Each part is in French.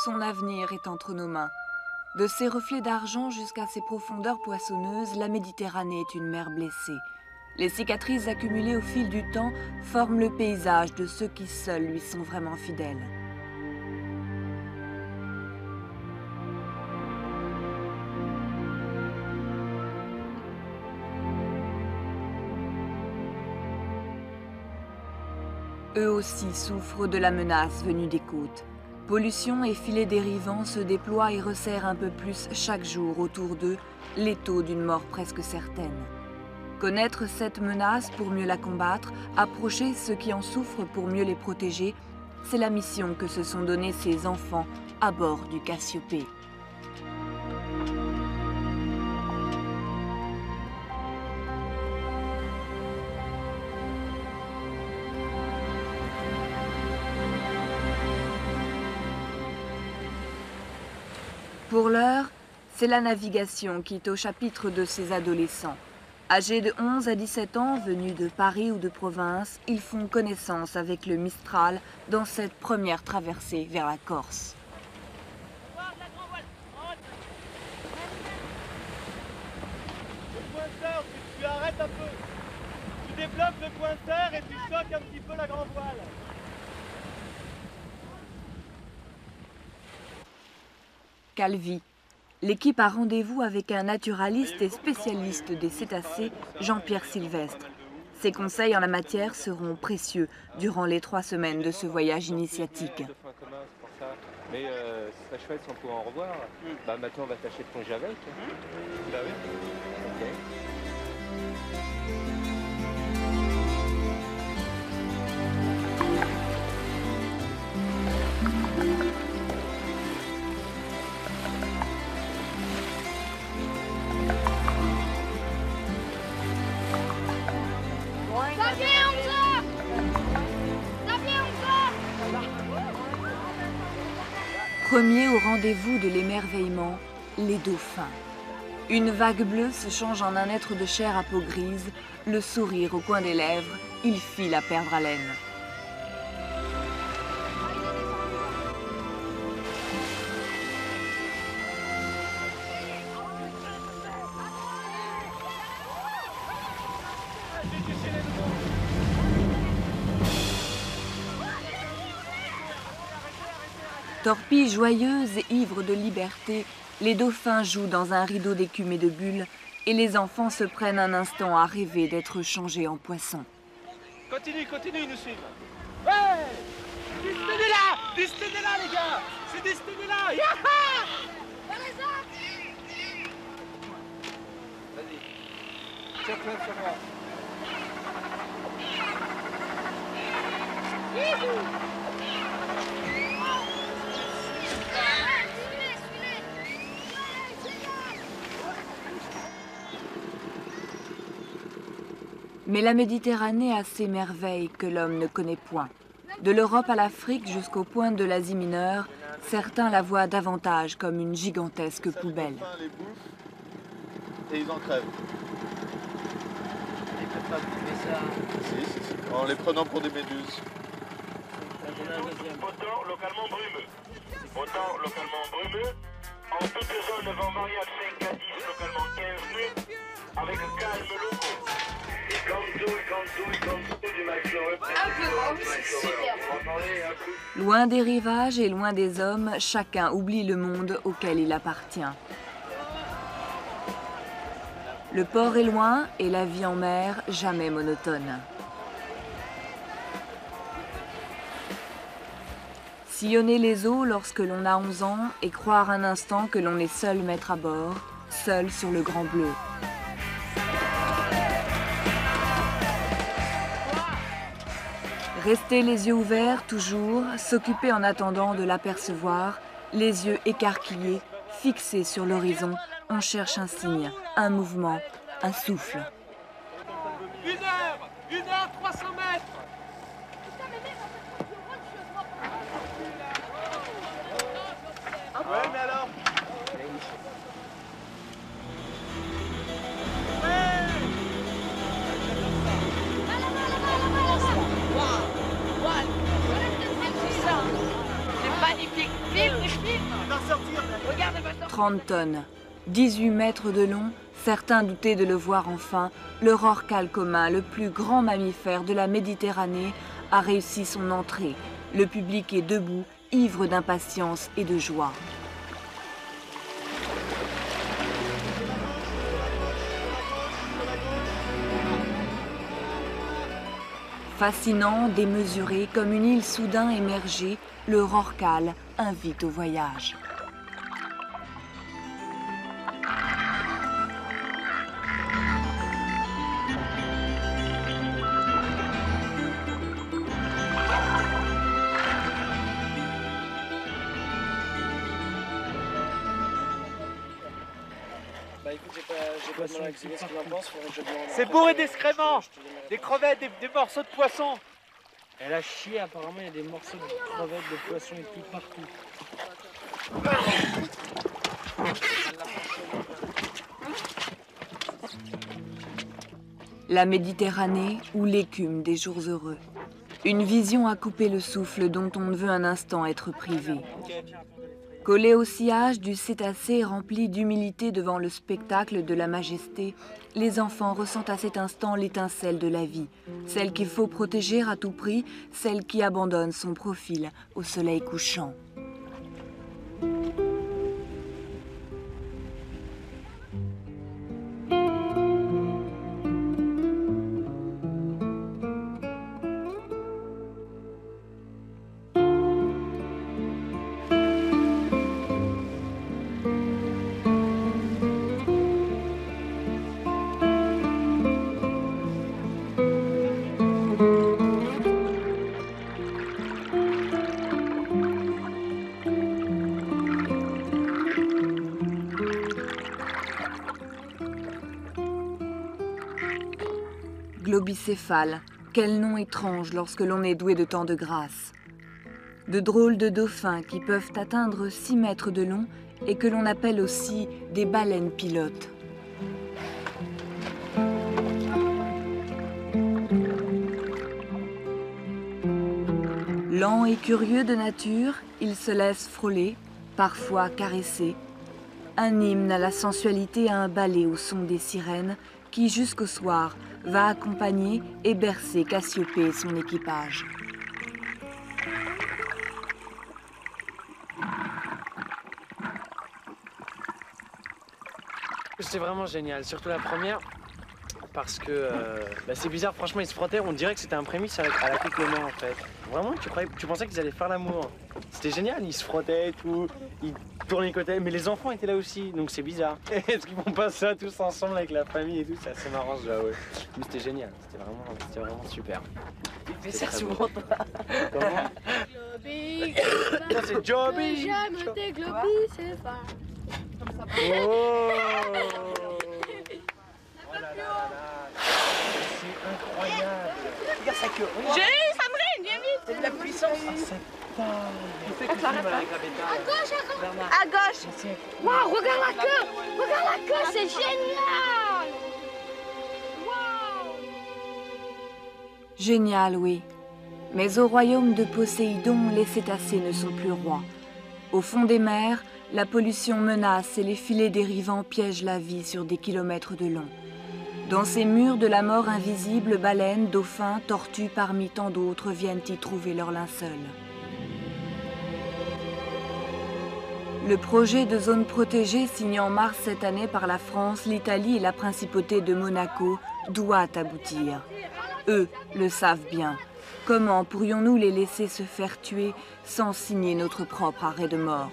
Son avenir est entre nos mains. De ses reflets d'argent jusqu'à ses profondeurs poissonneuses, la Méditerranée est une mer blessée. Les cicatrices accumulées au fil du temps forment le paysage de ceux qui seuls lui sont vraiment fidèles. Eux aussi souffrent de la menace venue des côtes. Pollution et filets dérivants se déploient et resserrent un peu plus chaque jour autour d'eux, l'étau d'une mort presque certaine. Connaître cette menace pour mieux la combattre, approcher ceux qui en souffrent pour mieux les protéger, c'est la mission que se sont donnés ces enfants à bord du Cassiopée. Pour l'heure, c'est la navigation qui est au chapitre de ces adolescents. Âgés de 11 à 17 ans, venus de Paris ou de province, ils font connaissance avec le Mistral dans cette première traversée vers la Corse. Le pointeur, tu arrêtes un peu. Tu développes le pointeur et tu choques un petit peu la grand voile. Calvi. L'équipe a rendez-vous avec un naturaliste et spécialiste des cétacés, Jean-Pierre Sylvestre. Ses conseils en la matière seront précieux durant les 3 semaines de ce voyage initiatique. Mais ce serait chouette si on pouvait en revoir. Maintenant on va tâcher de plonger avec. Bah oui. Ok. Premier au rendez-vous de l'émerveillement, les dauphins. Une vague bleue se change en un être de chair à peau grise, le sourire au coin des lèvres, il file à perdre haleine. Torpilles joyeuses et ivres de liberté, les dauphins jouent dans un rideau d'écume et de bulles et les enfants se prennent un instant à rêver d'être changés en poissons. Continue, ils nous suivent. Ouais! Destinez là! Destinez là, les gars! C'est destiné là! Yaha! Vas-y. Tiens-toi sur moi. Mais la Méditerranée a ses merveilles que l'homme ne connaît point. De l'Europe à l'Afrique jusqu'aux pointes de l'Asie mineure, certains la voient davantage comme une gigantesque poubelle. Les bouffent et ils en crèvent. Ils peuvent pas bouffer ça. Si. En les prenant pour des méduses. Autant localement brumeux. Autant localement brumeux. En toute zone vent variable 5 à 10, localement 15 nœuds. Avec calme loco. Loin des rivages et loin des hommes, chacun oublie le monde auquel il appartient. Le port est loin et la vie en mer jamais monotone. Sillonner les eaux lorsque l'on a 11 ans et croire un instant que l'on est seul maître à bord, seul sur le Grand Bleu. Rester les yeux ouverts toujours, s'occuper en attendant de l'apercevoir, les yeux écarquillés, fixés sur l'horizon, on cherche un signe, un mouvement, un souffle. 1 heure, 300 mètres. Ouais, mais alors? C'est magnifique. Vive les filles. 30 tonnes, 18 mètres de long, certains doutaient de le voir enfin, le rorqual commun, le plus grand mammifère de la Méditerranée, a réussi son entrée. Le public est debout, ivre d'impatience et de joie. Fascinant, démesuré, comme une île soudain émergée, le rorqual invite au voyage. C'est bourré d'excréments, des crevettes, des morceaux de poisson. Elle a chié, apparemment il y a des morceaux de crevettes, de poissons et tout partout. La Méditerranée ou l'écume des jours heureux. Une vision à couper le souffle dont on ne veut un instant être privé. Collé au sillage du cétacé rempli d'humilité devant le spectacle de la majesté, les enfants ressentent à cet instant l'étincelle de la vie, celle qu'il faut protéger à tout prix, celle qui abandonne son profil au soleil couchant. Globicéphale, quel nom étrange lorsque l'on est doué de tant de grâce. De drôles de dauphins qui peuvent atteindre 6 mètres de long et que l'on appelle aussi des baleines pilotes. Lents et curieux de nature, ils se laissent frôler, parfois caresser. Un hymne à la sensualité à un ballet au son des sirènes qui, jusqu'au soir, va accompagner et bercer Cassiopée et son équipage. C'est vraiment génial, surtout la première, parce que c'est bizarre, franchement ils se frottaient, on dirait que c'était un prémisse à la Clément en fait. Vraiment, tu pensais qu'ils allaient faire l'amour. C'était génial, ils se frottaient et tout, ils tournaient les côtés, mais les enfants étaient là aussi, donc c'est bizarre. Est-ce qu'ils font pas ça tous ensemble avec la famille et tout, c'est assez marrant je dois avouer. Mais c'était génial, c'était vraiment super. Mais c'est souvent toi. Comment? Globi, Ça c'est Joby. j'aime tes globis, c'est pas. Oh là là là, c'est incroyable. Regarde sa queue. J'ai eu Sandrine, viens vite. C'est de la puissance. Ah, c'est dingue. Il fait que tu avec la bétail. À gauche, à gauche. Waouh, regarde la queue. Regarde la queue, c'est génial. Waouh. Génial, oui. Mais au royaume de Poséidon, les cétacés ne sont plus rois. Au fond des mers, la pollution menace et les filets dérivants piègent la vie sur des kilomètres de long. Dans ces murs de la mort invisible, baleines, dauphins, tortues parmi tant d'autres viennent y trouver leur linceul. Le projet de zone protégée signé en mars cette année par la France, l'Italie et la principauté de Monaco doit aboutir. Eux le savent bien. Comment pourrions-nous les laisser se faire tuer sans signer notre propre arrêt de mort ?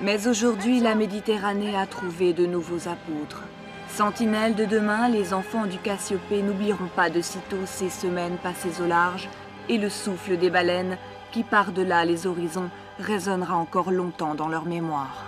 Mais aujourd'hui, la Méditerranée a trouvé de nouveaux apôtres. Sentinelles de demain, les enfants du Cassiopée n'oublieront pas de sitôt ces semaines passées au large et le souffle des baleines qui, par-delà les horizons, résonnera encore longtemps dans leur mémoire.